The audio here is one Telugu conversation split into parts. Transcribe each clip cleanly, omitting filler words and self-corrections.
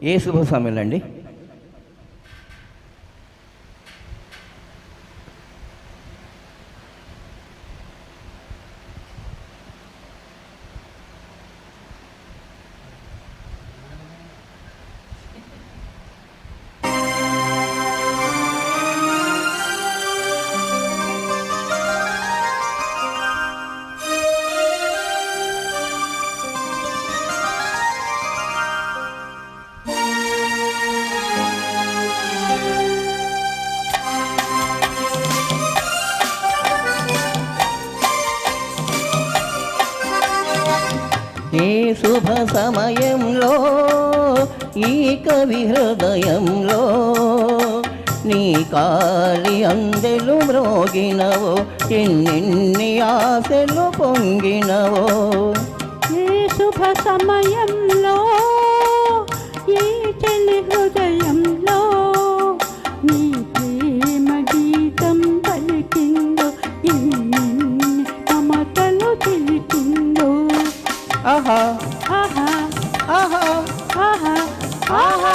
ఏ శుభ సమయంలో ఏ శుభ సమయంలో ఈ కవి హృదయంలో నీ కాలి అందెలు మ్రోగినవో ఎన్నెన్ని ఆశలు పొంగినవో. ఏ శుభ సమయంలో ఈ చెలి హృదయంలో నీ ప్రేమ గీతం పలికిందో ఎన్నెన్ని మమతలు చిలికిందో. ఆహా ఆహా ఆహా ఆహా ఆహా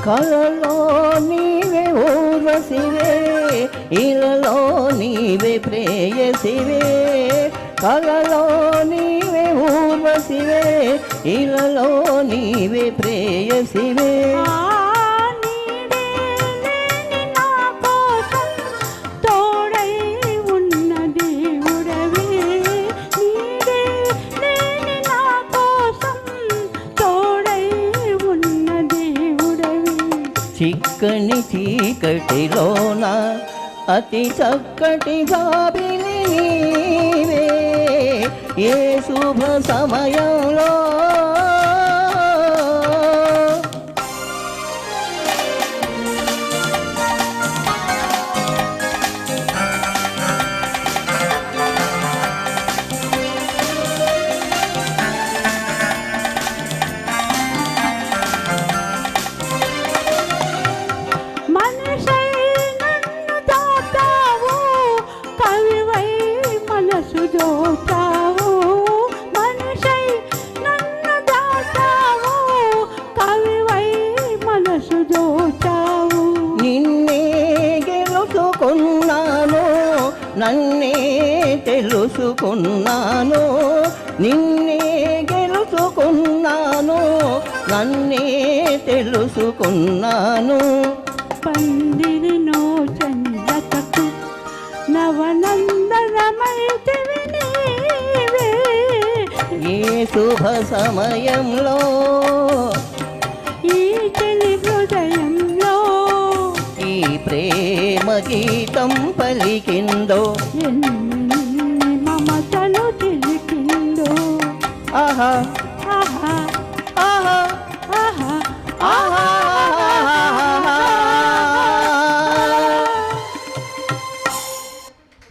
కలలో నీవే ఊర్వశివే ఇలలో నీవే ప్రేయసివే. కలలో నీవే ఊర్వశివే ఇలలో నీవే ప్రేయసివే. చిక్కని చీకటిలోన అతి చక్కటి జాబిలి నీవే ఏ శుభ సమయంలో. నిన్నే గెలుచుకున్నాను నన్నే తెలుసుకున్నాను. నిన్నే గెలుచుకున్నాను నన్నే తెలుసుకున్నాను. పందిరినో చంద్రతకు నవనందనమైతివి నీవే ఏ శుభ సమయంలో ఈ చెలి హృదయంలో ఈ ప్రేమ గీతం పలికిందో ఎన్ని మమతలు చిలికిందో. ఆహా ఆహా ఆహా ఆహా ఆహా